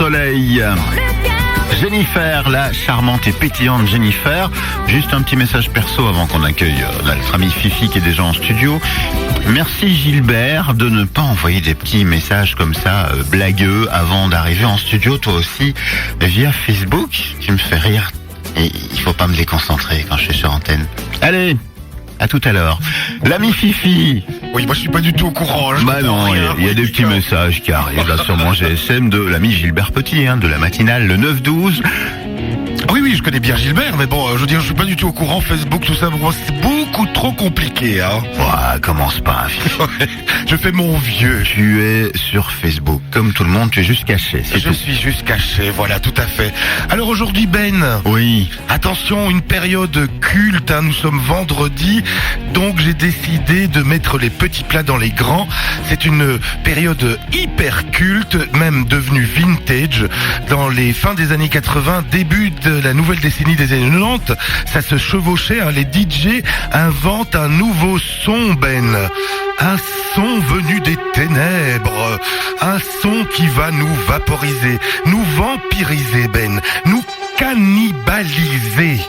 soleil. Jennifer, la charmante et pétillante Jennifer. Juste un petit message perso avant qu'on accueille notre amie Fifi qui est déjà en studio. Merci Gilbert de ne pas envoyer des petits messages comme ça, blagueux, avant d'arriver en studio, toi aussi, via Facebook. Tu me fais rire et il faut pas me déconcentrer quand je suis sur antenne. Allez, à tout à l'heure. L'ami Fifi. Oui, moi je suis pas du tout au courant. Bah non, il y a des petits messages qui arrivent là sur mon GSM de l'ami Gilbert Petit, de la matinale, le 9-12. Oui, je connais bien Gilbert, mais bon, je veux dire, je suis pas du tout au courant, Facebook, tout ça, pour moi, c'est beaucoup trop compliqué, Ouais, commence pas, Fifi. Je fais mon vieux. Tu es sur Facebook, comme tout le monde, tu es juste caché, c'est Je tout. suis juste caché, voilà, tout à fait. Alors aujourd'hui, Ben. Oui. Attention, une période culte, nous sommes vendredi, donc j'ai décidé de mettre les petits plats dans les grands. C'est une période hyper culte, même devenue vintage, dans les fins des années 80, début de la nouvelle décennie des années 90, ça se chevauchait, les DJ inventent un nouveau son, Ben. Un son venu des ténèbres, un son qui va nous vaporiser, nous vampiriser, Ben, nous cannibaliser.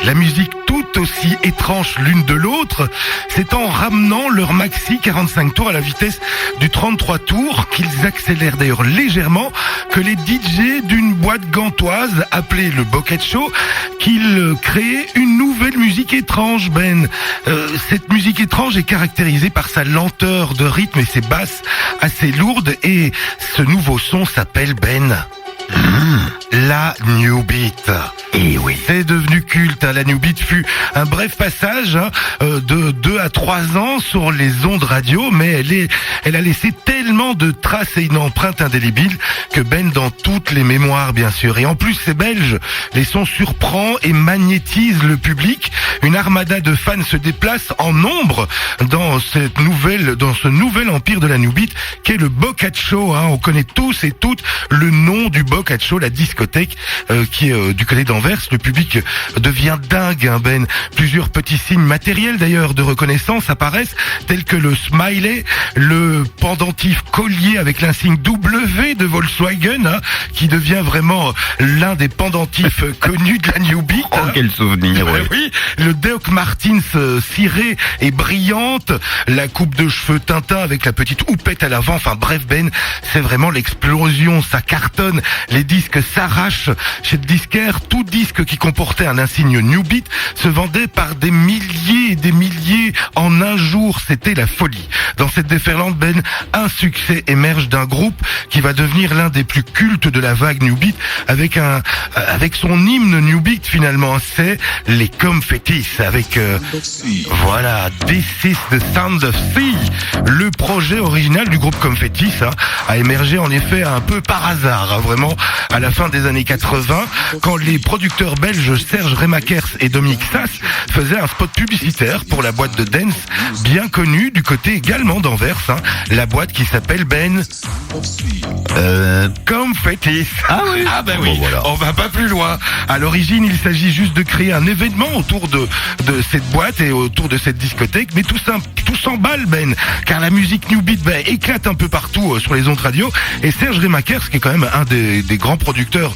La musique tout aussi étrange l'une de l'autre, c'est en ramenant leur maxi 45 tours à la vitesse du 33 tours qu'ils accélèrent d'ailleurs légèrement que les DJ d'une boîte gantoise appelée le Bucket Show qu'ils créent une nouvelle musique étrange, Ben. Cette musique étrange est caractérisée par sa lenteur de rythme et ses basses assez lourdes et ce nouveau son s'appelle, Ben, la New Beat. Et oui. C'est devenu culte, la New Beat fut un bref passage de 2 à 3 ans sur les ondes radio, mais elle a laissé tellement de traces et une empreinte indélébile que Ben dans toutes les mémoires bien sûr. Et en plus c'est belge, les sons surprennent et magnétisent le public. Une armada de fans se déplace en nombre dans ce nouvel empire de la New Beat qu'est le Bucket Show. On connaît tous et toutes le nom du Bucket Show, la discothèque qui est du côté d'Anvers. Le public devient dingue, Ben. Plusieurs petits signes matériels d'ailleurs de reconnaissance apparaissent, tels que le smiley, le pendentif collier avec l'insigne W de Volkswagen, qui devient vraiment l'un des pendentifs connus de la New Beat. Oh, quel souvenir, ouais. Oui, le Doc Martens ciré et brillante, la coupe de cheveux Tintin avec la petite houppette à l'avant, enfin bref, Ben, c'est vraiment l'explosion, ça cartonne, les disques s'arrachent chez le disquaire, tout disque qui comportait un insigne New Beat se vendait par des milliers et des milliers en un jour, c'était la folie. Dans cette déferlante, Ben, un succès émerge d'un groupe qui va devenir l'un des plus cultes de la vague New Beat avec son hymne New Beat finalement, c'est les Confettis avec voilà, This is the Sound of Sea. Le projet original du groupe Confettis a émergé en effet un peu par hasard, vraiment à la fin des années 80 quand les producteurs belges Serge Remakers et Dominique Sass faisaient un spot publicitaire pour la boîte de dance bien connue du côté également d'Anvers, la boîte qui s'appelle, Ben, Confettis. Ah oui. Ah ben oui, bon, voilà. On va pas plus loin. À l'origine, il s'agit juste de créer un événement autour de cette boîte et autour de cette discothèque, mais tout s'emballe, Ben, car la musique New Beat éclate un peu partout sur les ondes radio, et Serge Remakers, qui est quand même un des grands producteurs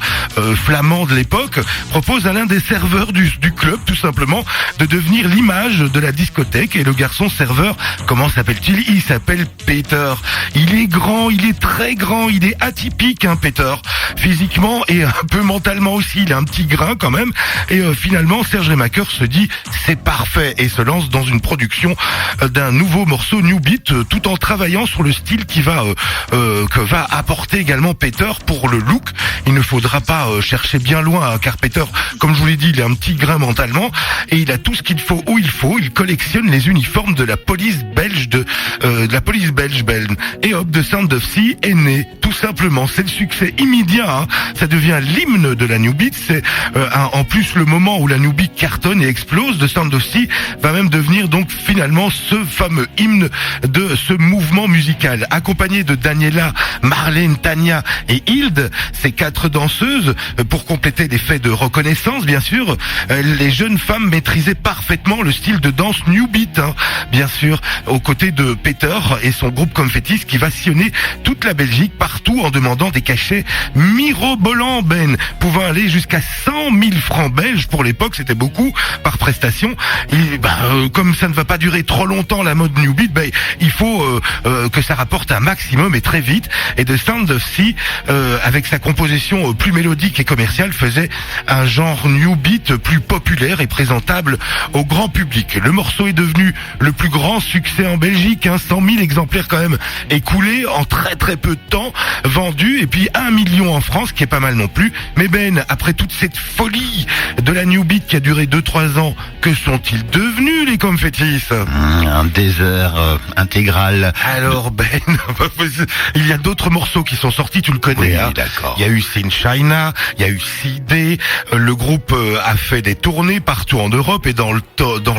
flamands de l'époque, propose à l'un des serveurs du club, tout simplement, de devenir l'image de la discothèque. Et le garçon serveur, comment s'appelle-t-il ? Il s'appelle Peter. Il est grand, il est très grand, il est atypique, Peter, physiquement et un peu mentalement aussi. Il a un petit grain quand même. Et finalement, Serge Remakers se dit c'est parfait et se lance dans une production d'un nouveau morceau New Beat, tout en travaillant sur le style que va apporter également Peter pour le look. Il ne faudra pas chercher bien loin, car Peter, comme je vous l'ai dit, il a un petit grain mentalement et il a tout ce qu'il faut où il faut. Il collectionne les uniformes de la police belge Ben. Et hop, The Sound of Sea est né, tout simplement. C'est le succès immédiat, ça devient l'hymne de la New Beat. C'est en plus le moment où la New Beat cartonne et explose. The Sound of Sea va même devenir donc finalement ce fameux hymne de ce mouvement musical, accompagné de Daniela, Marlène, Tania et Hilde. Ces 4 danseurs danseuses, pour compléter l'effet de reconnaissance, bien sûr, les jeunes femmes maîtrisaient parfaitement le style de danse New Beat, hein, bien sûr, aux côtés de Peter et son groupe Confettis qui va sillonner toute la Belgique partout en demandant des cachets mirobolants, Ben, pouvant aller jusqu'à 100 000 francs belges pour l'époque, c'était beaucoup par prestation. Et, comme ça ne va pas durer trop longtemps la mode New Beat, il faut que ça rapporte un maximum et très vite. Et The Sound of Sea, avec sa composition plus mélodique et commerciale, faisait un genre New Beat plus populaire et présentable au grand public. Le morceau est devenu le plus grand succès en Belgique, 100 000 exemplaires quand même écoulés en très très peu de temps, vendus, et puis 1 million en France, qui est pas mal non plus. Mais Ben, après toute cette folie de la New Beat qui a duré 2-3 ans, que sont-ils devenus les Confettis? Un désert intégral. Alors Ben, il y a d'autres morceaux qui sont sortis, tu le connais, Oui, hein. d'accord. Il y a eu Sin China, il y a eu CD, le groupe a fait des tournées partout en Europe et dans le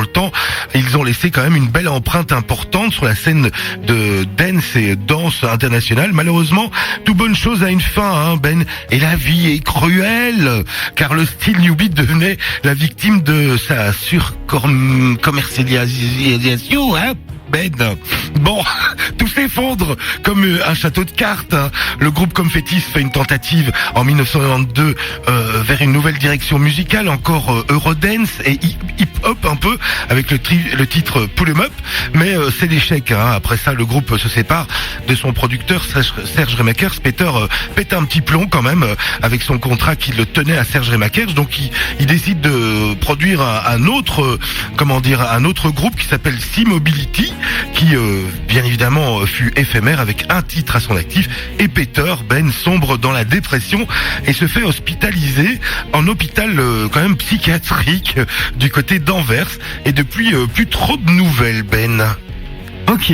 temps, ils ont laissé quand même une belle empreinte importante sur la scène de dance et danse internationale. Malheureusement, toute bonne chose a une fin, hein, Ben, et la vie est cruelle, car le style New Beat devenait la victime de sa surcommercialisation, hein. Ben, bon, tout s'effondre comme un château de cartes, hein. Le groupe Confettis fait une tentative en 1992 vers une nouvelle direction musicale, encore Eurodance et hip-hop un peu, avec le titre Pull 'em Up, mais c'est l'échec, hein. Après ça, le groupe se sépare de son producteur Serge Remakers. Peter pète un petit plomb quand même avec son contrat qui le tenait à Serge Remakers, donc il décide de produire un autre groupe qui s'appelle Sea Mobility, qui bien évidemment fut éphémère avec un titre à son actif, et Peter, Ben, sombre dans la dépression et se fait hospitaliser en hôpital quand même psychiatrique du côté d'Anvers, et depuis plus trop de nouvelles, Ben. Ok.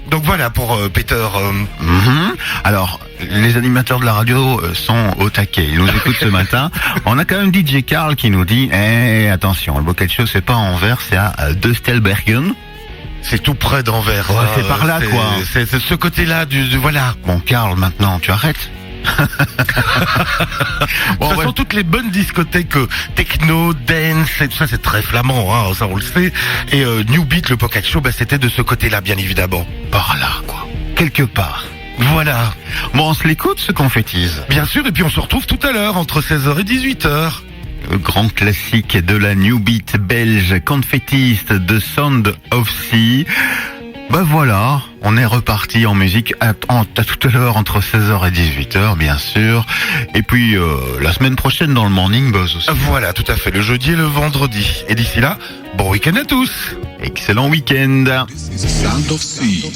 Donc voilà pour Peter. Alors, les animateurs de la radio sont au taquet. Ils nous écoutent ce matin. On a quand même DJ Carl qui nous dit attention, le Bucket Show, c'est pas à Anvers, c'est à Dustelbergen. C'est tout près d'Anvers. Ouais, c'est par là, quoi. C'est ce côté-là voilà. Bon, Carl, maintenant, tu arrêtes. De toute façon, toutes les bonnes discothèques techno, dance et tout ça, c'est très flamand, hein, ça on le sait. Et New Beat, le Pocket Show, c'est était de ce côté-là, bien évidemment. Par là, quoi. Quelque part. Voilà. Bon, on se l'écoute, ce Confettis. Bien sûr, et puis on se retrouve tout à l'heure, entre 16h et 18h. Le grand classique de la New Beat belge, Confettis, The Sound of Sea. Voilà, on est reparti en musique à tout à l'heure entre 16h et 18h, bien sûr. Et puis la semaine prochaine dans le Morning Buzz aussi. Voilà, tout à fait, le jeudi et le vendredi. Et d'ici là, bon week-end à tous. Excellent week-end. This is the sound of sea.